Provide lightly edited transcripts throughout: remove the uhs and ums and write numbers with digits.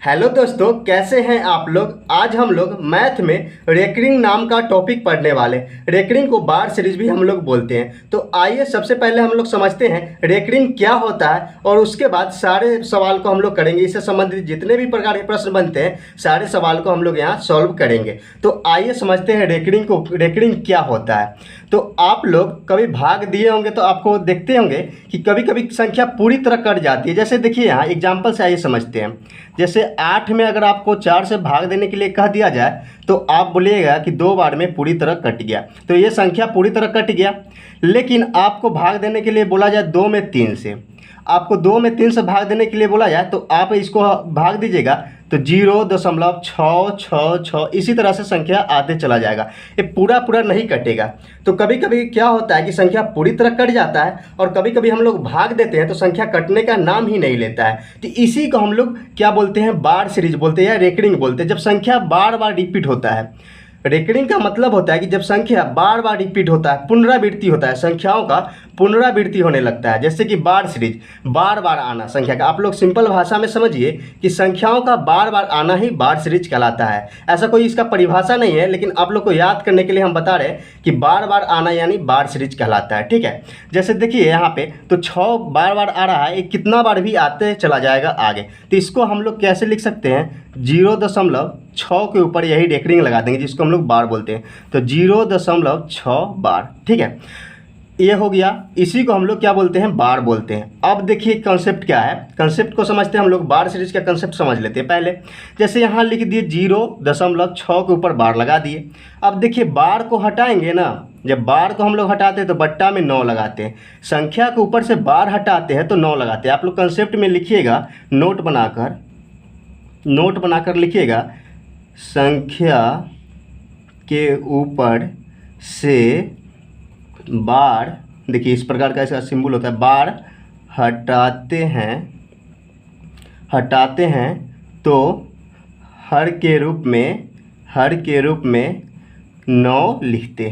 Hello दोस्तों, कैसे हैं आप लोग। आज हम लोग मैथ में रेकरिंग नाम का टॉपिक पढ़ने वाले। रेकरिंग को बार सीरीज भी हम लोग बोलते हैं। तो आइए सबसे पहले हम लोग समझते हैं रेकरिंग क्या होता है और उसके बाद सारे सवाल को हम लोग करेंगे। इससे संबंधित जितने भी प्रकार के प्रश्न बनते हैं सारे सवाल को हम लोग यहाँ सॉल्व करेंगे। तो आइए समझते हैं रेकरिंग क्या होता है। तो आप लोग कभी भाग दिए होंगे तो आपको देखते होंगे कि कभी कभी संख्या पूरी तरह कट जाती है। जैसे देखिए यहाँ एग्जाम्पल से आइए समझते हैं। जैसे 8 में अगर आपको 4 से भाग देने के लिए कह दिया जाए तो आप बोलिएगा कि 2 बार में पूरी तरह कट गया, तो ये संख्या पूरी तरह कट गया। लेकिन आपको भाग देने के लिए बोला जाए 2 में 3 से, आपको 2 में 3 से भाग देने के लिए बोला जाए तो आप इसको भाग दीजिएगा तो 0.666 इसी तरह से संख्या आते चला जाएगा। ये पूरा नहीं कटेगा। तो कभी कभी क्या होता है कि संख्या पूरी तरह कट जाता है और कभी कभी हम लोग भाग देते हैं तो संख्या कटने का नाम ही नहीं लेता है। तो इसी को हम लोग क्या बोलते हैं, बार सीरीज बोलते हैं या रेकरिंग बोलते हैं। जब संख्या बार बार रिपीट होता है, रेकरिंग का मतलब होता है कि जब संख्या बार बार रिपीट होता है, पुनरावृत्ति होता है, संख्याओं का पुनरावृत्ति होने लगता है। जैसे कि बार सीरीज, बार बार आना संख्या का। आप लोग सिंपल भाषा में समझिए कि संख्याओं का बार बार आना ही बार सीरीज कहलाता है। ऐसा कोई इसका परिभाषा नहीं है, लेकिन आप लोग को याद करने के लिए हम बता रहे हैं कि बार बार आना यानी बार सीरीज कहलाता है। ठीक है, जैसे देखिए यहाँ पे तो 6 बार बार आ रहा है, ये कितना बार भी आते चला जाएगा आगे। तो इसको हम लोग कैसे लिख सकते हैं, 0.6 के ऊपर यही रेकरिंग लगा देंगे जिसको हम लोग बार बोलते हैं। तो 0.6 बार। ठीक है, ये हो गया। इसी को हम लोग क्या बोलते हैं, बार बोलते हैं। अब देखिए कंसेप्ट क्या है, कंसेप्ट को समझते हैं हम लोग। बार सीरीज का कंसेप्ट समझ लेते हैं पहले। जैसे यहाँ लिख दिए 0.6 के ऊपर बार लगा दिए। अब देखिए बार को हटाएंगे ना, जब बार को हम लोग हटाते हैं तो बट्टा में 9 लगाते हैं। संख्या के ऊपर से बार हटाते हैं तो 9 लगाते हैं। आप लोग कंसेप्ट में लिखिएगा, नोट बनाकर लिखिएगा, संख्या के ऊपर से बार, देखिए इस प्रकार का इसका सिंबल होता है, बार हटाते हैं तो हर के रूप में 9 लिखते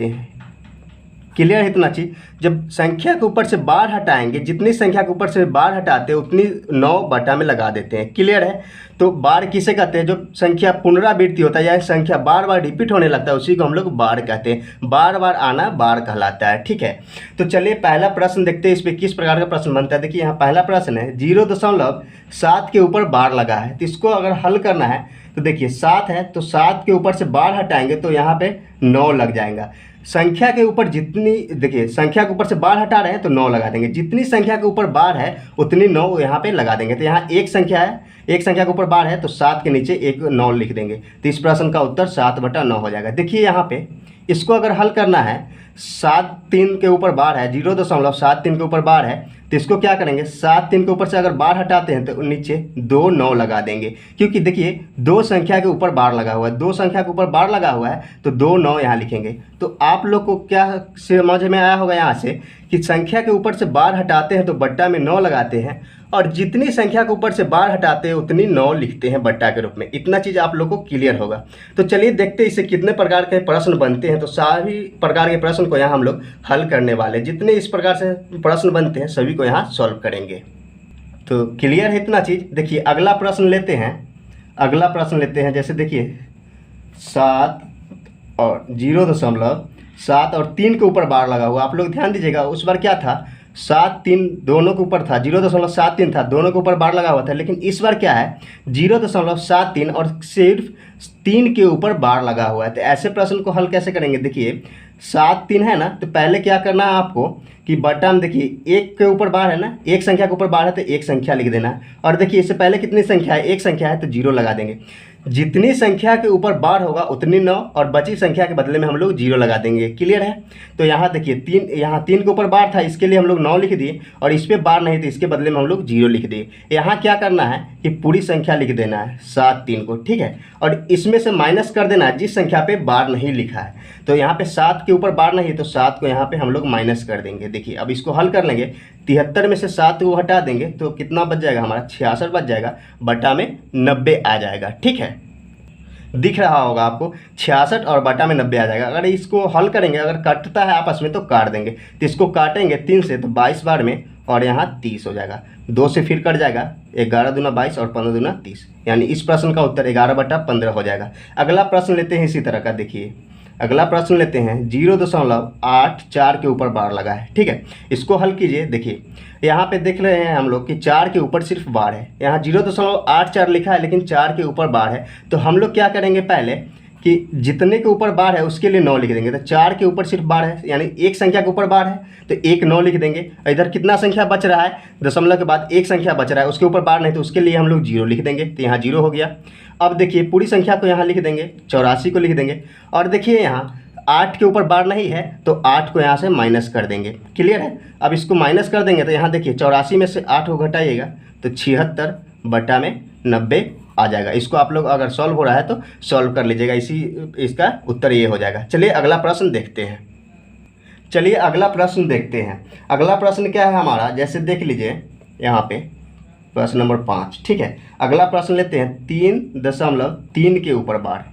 हैं। क्लियर है इतना चीज़। जब संख्या के ऊपर से बार हटाएंगे, जितनी संख्या के ऊपर से बार हटाते हैं उतनी 9 बटा में लगा देते हैं। क्लियर है। तो बार किसे कहते हैं, जो संख्या पुनरावृत्ति होता है या संख्या बार बार रिपीट होने लगता है उसी को हम लोग बार कहते हैं। बार बार आना बार कहलाता है। ठीक है, तो चलिए पहला प्रश्न देखते हैं इस पर किस प्रकार का प्रश्न बनता है। देखिए यहाँ पहला प्रश्न है, 0.7 के ऊपर बार लगा है। तो इसको अगर हल करना है तो देखिए 7 है तो 7 के ऊपर से बार हटाएंगे तो यहाँ पे 9 लग जाएगा। संख्या के ऊपर जितनी, देखिए संख्या के ऊपर से बार हटा रहे हैं तो 9 लगा देंगे। जितनी संख्या के ऊपर बार है उतनी 9 यहाँ पे लगा देंगे। तो यहाँ एक संख्या है, एक संख्या के ऊपर बार है तो 7 के नीचे एक 9 लिख देंगे। तो इस प्रश्न का उत्तर 7/9 हो जाएगा। देखिए यहाँ पे इसको अगर हल करना है, 7 के ऊपर बार है, 0.73 के ऊपर बार है, तो इसको क्या करेंगे, 7 के ऊपर से अगर बार हटाते हैं तो नीचे 2 9 लगा देंगे। क्योंकि देखिए 2 संख्या के ऊपर बार लगा हुआ है, 2 संख्या के ऊपर बार लगा हुआ है तो 2 9 यहाँ लिखेंगे। तो आप लोग को क्या समझ में आया होगा यहाँ से कि संख्या के ऊपर से बार हटाते हैं तो बट्टा में 9 लगाते हैं, और जितनी संख्या के ऊपर से बार हटाते हैं उतनी 9 लिखते हैं बट्टा के रूप में। इतना चीज़ आप लोग को क्लियर होगा। तो चलिए देखते हैं इससे कितने प्रकार के प्रश्न बनते हैं। तो सभी प्रकार के प्रश्न को यहाँ हम लोग हल करने वाले, जितने इस प्रकार से प्रश्न बनते हैं सभी को यहाँ सॉल्व करेंगे। तो क्लियर है इतना चीज़। देखिए अगला प्रश्न लेते हैं। जैसे देखिए 7 और 0.7 और 3 के ऊपर बार लगा हुआ। आप लोग ध्यान दीजिएगा, उस बार क्या था, 7 3 दोनों के ऊपर था, 0.73 था, दोनों के ऊपर बार लगा हुआ था। लेकिन इस बार क्या है, 0.73 और सिर्फ 3 के ऊपर बार लगा हुआ है। तो ऐसे प्रश्न को हल कैसे करेंगे, देखिए 7 3 है ना, तो पहले क्या करना है आपको कि बट्टा में देखिए 1 के ऊपर बार है ना, एक संख्या के ऊपर बार है तो एक संख्या लिख देना है। और देखिए इससे पहले कितनी संख्या है, एक संख्या है तो 0 लगा देंगे। जितनी संख्या के ऊपर बार होगा उतनी 9, और बची संख्या के बदले में हम लोग 0 लगा देंगे। क्लियर है। तो यहाँ देखिए 3 के ऊपर बार था, इसके लिए हम लोग 9 लिख दिए, और इस पर बार नहीं थी, इसके बदले में हम लोग 0 लिख दिए। यहाँ क्या करना है कि पूरी संख्या लिख देना है 7 3 को। ठीक है, और इसमें से माइनस कर देना है जिस संख्या पे बार नहीं लिखा है। तो यहाँ पे 7 के ऊपर बार नहीं है तो 7 को यहाँ पे हम लोग माइनस कर देंगे। देखिए अब इसको हल कर लेंगे, 73 में से 7 को हटा देंगे तो कितना बच जाएगा हमारा, 66 बच जाएगा, बटा में 90 आ जाएगा। ठीक है, दिख रहा होगा आपको, 66 और बटा में 90 आ जाएगा। अगर इसको हल करेंगे, अगर कटता है आपस में तो काट देंगे। तो इसको काटेंगे 3 से तो 22 बार में और यहाँ 30 हो जाएगा। 2 से फिर कट जाएगा, 11 दूना 22 और 15 दूना 30, यानी इस प्रश्न का उत्तर 11/15 हो जाएगा। अगला प्रश्न लेते हैं इसी तरह का। देखिए अगला प्रश्न लेते हैं 0.84 के ऊपर बार लगा है, ठीक है। इसको हल कीजिए। देखिए यहाँ पे देख रहे हैं हम लोग कि 4 के ऊपर सिर्फ बार है, यहाँ 0.84 लिखा है लेकिन 4 के ऊपर बार है। तो हम लोग क्या करेंगे पहले कि जितने के ऊपर बार है उसके लिए 9 लिख देंगे। तो 4 के ऊपर सिर्फ बार है, यानी एक संख्या के ऊपर बार है तो 1 9 लिख देंगे। इधर कितना संख्या बच रहा है, दशमलव के बाद एक संख्या बच रहा है, उसके ऊपर बार नहीं तो उसके लिए हम लोग 0 लिख देंगे। तो यहाँ 0 हो गया। अब देखिए पूरी संख्या को यहाँ लिख देंगे, 84 को लिख देंगे। और देखिए यहाँ 8 के ऊपर बार नहीं है तो 8 को यहाँ से माइनस कर देंगे। क्लियर है। अब इसको माइनस कर देंगे तो यहाँ देखिए 84 में से 8 को घटाइएगा तो 76/90 आ जाएगा। इसको आप लोग अगर सॉल्व हो रहा है तो सॉल्व कर लीजिएगा, इसका उत्तर ये हो जाएगा। चलिए अगला प्रश्न देखते हैं। अगला प्रश्न क्या है हमारा, जैसे देख लीजिए यहाँ पे प्रश्न नंबर 5, ठीक है। अगला प्रश्न लेते हैं 3.3 के ऊपर बार,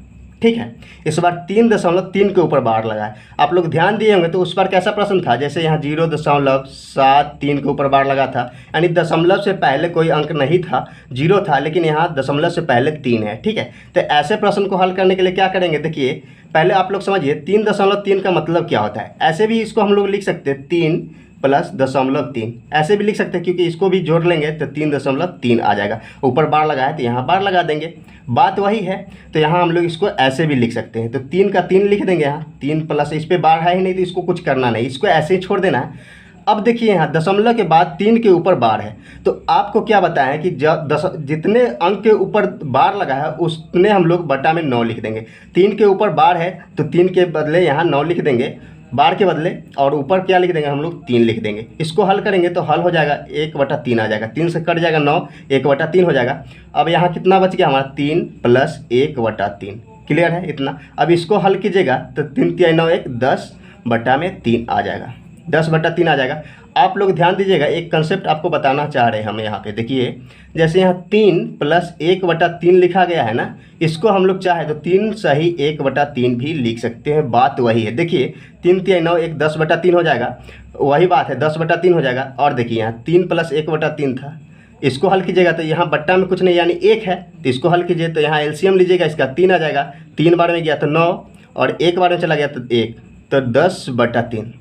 ठीक है। इस बार 3.3 के ऊपर बार लगा है। आप लोग ध्यान दिए होंगे तो उस पर कैसा प्रश्न था, जैसे यहाँ 0.73 के ऊपर बार लगा था, यानी दशमलव से पहले कोई अंक नहीं था, 0 था, लेकिन यहाँ दशमलव से पहले 3 है, ठीक है। तो ऐसे प्रश्न को हल करने के लिए क्या करेंगे, देखिए पहले आप लोग समझिए 3.3 का मतलब क्या होता है। ऐसे भी इसको हम लोग लिख सकते हैं 3 + 0.3, ऐसे भी लिख सकते हैं, क्योंकि इसको भी जोड़ लेंगे तो 3.3 आ जाएगा। ऊपर बार लगा है तो यहाँ बार लगा देंगे, बात वही है। तो यहाँ हम लोग इसको ऐसे भी लिख सकते हैं, तो 3 का 3 लिख देंगे, यहाँ 3 प्लस इस पर बार है ही नहीं तो इसको कुछ करना नहीं, इसको ऐसे ही छोड़ देना है। अब देखिए यहाँ दशमलव के बाद 3 के ऊपर बार है, तो आपको क्या बताएं कि जितने अंक के ऊपर बार लगा है उतने हम लोग बटा में 9 लिख देंगे। 3 के ऊपर बार है तो 3 के बदले यहाँ 9 लिख देंगे बार के बदले, और ऊपर क्या लिख देंगे हम लोग 3 लिख देंगे। इसको हल करेंगे तो हल हो जाएगा 1/3 आ जाएगा, 3 से कट जाएगा 9, 1/3 हो जाएगा। अब यहाँ कितना बच गया हमारा 3 + 1/3, क्लियर है इतना। अब इसको हल कीजिएगा तो 3 × 9 = 10/3 आ जाएगा, 10/3 आ जाएगा। आप लोग ध्यान दीजिएगा, एक कंसेप्ट आपको बताना चाह रहे हैं हम यहाँ पे। देखिए जैसे यहाँ 3 + 1/3 लिखा गया है ना, इसको हम लोग चाहे तो 3 सही 1/3 भी लिख सकते हैं, बात वही है। देखिए 3 × 9 = 10/3 हो जाएगा, वही बात है 10/3 हो जाएगा। और देखिए यहाँ 3 + 1/3 था, इसको हल कीजिएगा तो यहाँ बट्टा में कुछ नहीं यानी 1 है, तो इसको हल कीजिए तो यहाँ एलसीएम लीजिएगा, इसका 3 आ जाएगा। 3 बार में गया तो 9 और 1 बार में चला गया तो 1, तो 10/3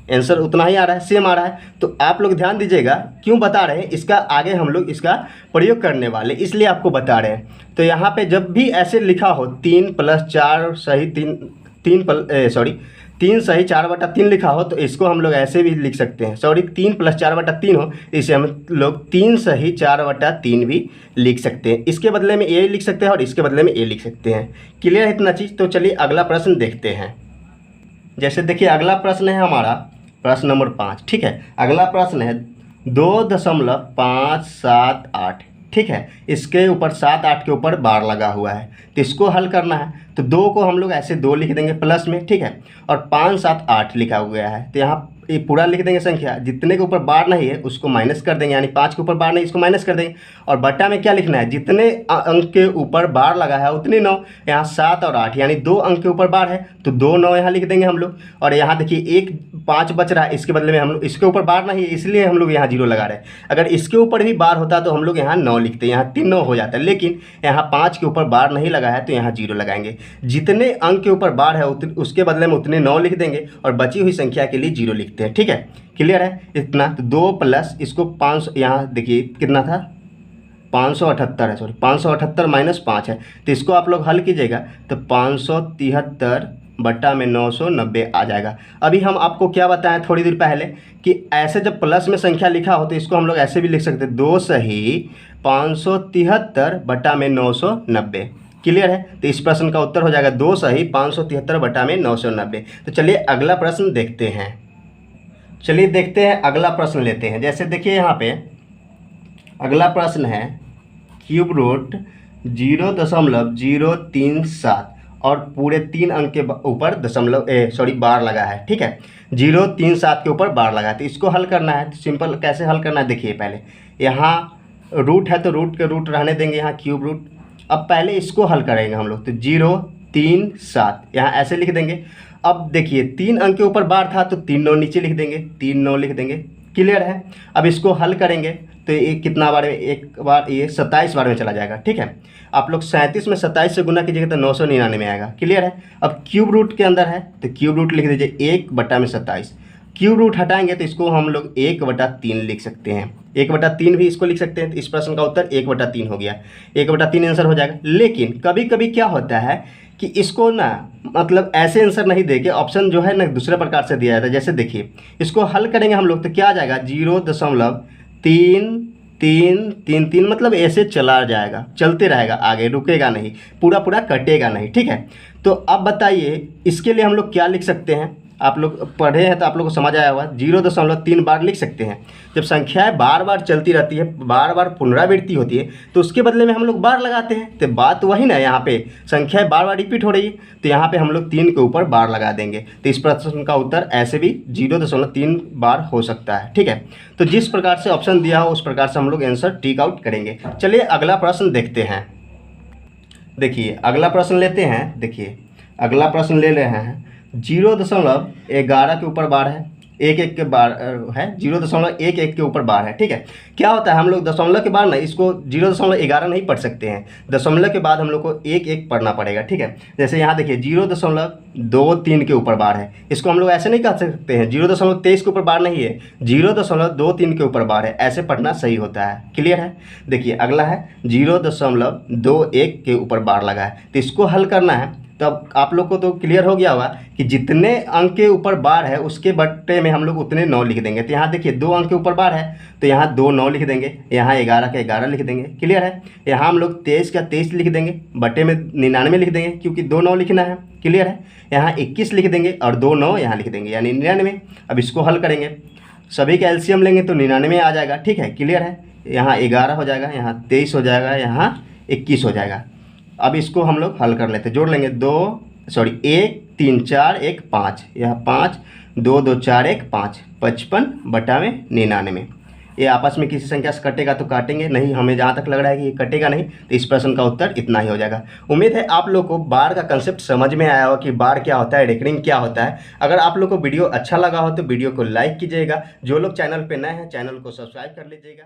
आंसर उतना ही आ रहा है, सेम आ रहा है। तो आप लोग ध्यान दीजिएगा, क्यों बता रहे हैं, इसका आगे हम लोग इसका प्रयोग करने वाले, इसलिए आपको बता रहे हैं। तो यहाँ पे जब भी ऐसे लिखा हो 3 + 4 सही 3 सही 4/3 लिखा हो तो इसको हम लोग ऐसे भी लिख सकते हैं। 3 + 4/3 हो इसे हम लोग 3 सही 4/3 भी लिख सकते हैं। इसके बदले में ए लिख सकते हैं और इसके बदले में ए लिख सकते हैं। क्लियर है इतना चीज़। तो चलिए अगला प्रश्न देखते हैं। जैसे देखिए अगला प्रश्न है हमारा प्रश्न नंबर 5, ठीक है। अगला प्रश्न है 2.578, ठीक है। इसके ऊपर 7 8 के ऊपर बार लगा हुआ है, तो इसको हल करना है। तो 2 को हम लोग ऐसे 2 लिख देंगे प्लस में, ठीक है। और 5 7 8 लिखा हुआ है, तो यहाँ ये पूरा लिख देंगे संख्या, जितने के ऊपर बार नहीं है उसको माइनस कर देंगे, यानी 5 के ऊपर बार नहीं इसको माइनस कर देंगे। और बट्टा में क्या लिखना है, जितने अंक के ऊपर बार लगा है उतने 9, यहाँ 7 और 8 यानी 2 अंक के ऊपर बार है तो 2 9 यहाँ लिख देंगे हम लोग। और यहाँ देखिए 1 5 बच रहा है, इसके बदले में हम लोग, इसके ऊपर बार नहीं है इसलिए हम लोग यहाँ 0 लगा रहे हैं। अगर इसके ऊपर भी बार होता तो हम लोग यहाँ 9 लिखते हैं, यहाँ 3 9 हो जाता है, लेकिन यहाँ 5 के ऊपर बार नहीं लगा है तो यहाँ 0 लगाएंगे। जितने अंक के ऊपर बार है उसके बदले में उतने 9 लिख देंगे और बची हुई संख्या के लिए 0 लिखते हैं, ठीक है। क्लियर है इतना। तो 2 प्लस इसको 5, यहाँ देखिए कितना था 578 है, 578 - 5 है, तो इसको आप लोग हल कीजिएगा तो 573/990 आ जाएगा। अभी हम आपको क्या बताएं थोड़ी देर पहले कि ऐसे जब प्लस में संख्या लिखा हो तो इसको हम लोग ऐसे भी लिख सकते हैं, 2 सही 573/990। क्लियर है। तो इस प्रश्न का उत्तर हो जाएगा 2 सही 573/990। तो चलिए अगला प्रश्न देखते हैं। चलिए देखते हैं अगला प्रश्न लेते हैं। जैसे देखिए यहाँ पे अगला प्रश्न है क्यूब रूट 0.037 और पूरे 3 अंक के ऊपर बार लगा है, ठीक है। 037 के ऊपर बार लगा है, तो इसको हल करना है। तो सिंपल कैसे हल करना है, देखिए पहले यहाँ रूट है तो रूट के रूट रहने देंगे, यहाँ क्यूब रूट। अब पहले इसको हल करेंगे हम लोग, तो 037 यहाँ ऐसे लिख देंगे। अब देखिए 3 अंक के ऊपर बार था तो 3 9 नीचे लिख देंगे, 3 9 लिख देंगे। क्लियर है। अब इसको हल करेंगे तो ये कितना बार में, एक बार ये 27 बार में चला जाएगा। ठीक है, आप लोग 37 में 27 से गुना कीजिएगा तो 999 आएगा। क्लियर है। अब क्यूब रूट के अंदर है तो क्यूब रूट लिख दीजिए 1/27। क्यूब रूट हटाएंगे तो इसको हम लोग 1/3 लिख सकते हैं। 1/3 भी इसको लिख सकते हैं। तो इस प्रश्न का उत्तर 1/3 हो गया। 1/3 आंसर हो जाएगा। लेकिन कभी कभी क्या होता है कि इसको ना मतलब ऐसे आंसर नहीं दे के ऑप्शन जो है ना दूसरे प्रकार से दिया जाता है। जैसे देखिए, इसको हल करेंगे हम लोग तो क्या आ जाएगा, 0.33333 मतलब ऐसे चला जाएगा, चलते रहेगा आगे, रुकेगा नहीं, पूरा पूरा कटेगा नहीं। ठीक है, तो अब बताइए इसके लिए हम लोग क्या लिख सकते हैं। आप लोग पढ़े हैं तो आप लोग को समझ आया होगा। 0.3 बार लिख सकते हैं। जब संख्याएं बार बार चलती रहती है, बार बार पुनरावृत्ति होती है, तो उसके बदले में हम लोग बार लगाते हैं। तो बात वही ना, यहाँ पे संख्याएं बार बार रिपीट हो रही है तो यहाँ पे हम लोग 3 के ऊपर बार लगा देंगे। तो इस प्रश्न का उत्तर ऐसे भी 0.3 बार हो सकता है। ठीक है, तो जिस प्रकार से ऑप्शन दिया हो उस प्रकार से हम लोग आंसर टिक आउट करेंगे। चलिए अगला प्रश्न देखते हैं। देखिए अगला प्रश्न लेते हैं। देखिए अगला प्रश्न ले रहे हैं 0.11 के ऊपर बार है, 1 के बार है, 0.11 के ऊपर बार है। ठीक है, क्या होता है हम लोग दशमलव के बाद ना इसको 0.11 नहीं पढ़ सकते हैं, दशमलव के बाद हम लोग को 1 पढ़ना पड़ेगा। ठीक है, जैसे यहाँ देखिए 0.23 के ऊपर बार है, इसको हम लोग ऐसे नहीं कह सकते हैं। 0.23 के ऊपर बार नहीं है, 0.23 के ऊपर बार है, ऐसे पढ़ना सही होता है। क्लियर है। देखिए अगला है 0.21 के ऊपर बार लगा है, तो इसको हल करना है। तब आप लोग को तो क्लियर हो गया होगा कि जितने अंक के ऊपर बार है उसके बट्टे में हम लोग उतने 9 लिख देंगे। तो यहाँ देखिए 2 अंक के ऊपर बार है तो यहाँ 2 9 लिख देंगे, यहाँ 11 का 11 लिख देंगे। क्लियर है। यहाँ हम लोग 23 का 23 लिख देंगे, बट्टे में 99 लिख देंगे क्योंकि 2 9 लिखना है। क्लियर है। यहाँ 21 लिख देंगे और 2 9 यहाँ लिख देंगे यानी 99। अब इसको हल करेंगे, सभी का एलसीएम लेंगे तो 99 आ जाएगा। ठीक है, क्लियर है। यहाँ 11 हो जाएगा, यहाँ 23 हो जाएगा, यहाँ 21 हो जाएगा। अब इसको हम लोग हल कर लेते हैं, जोड़ लेंगे 1 3 4 1 5, यह 5 2 2 4 1 5, 55/99। ये आपस में किसी संख्या से कटेगा तो काटेंगे नहीं, हमें जहाँ तक लग रहा है कि ये कटेगा नहीं, तो इस प्रश्न का उत्तर इतना ही हो जाएगा। उम्मीद है आप लोग को बार का कंसेप्ट समझ में आया हो कि बार क्या होता है, रेकरिंग क्या होता है। अगर आप लोग को वीडियो अच्छा लगा हो तो वीडियो को लाइक कीजिएगा। जो लोग चैनल पर नए हैं चैनल को सब्सक्राइब कर लीजिएगा।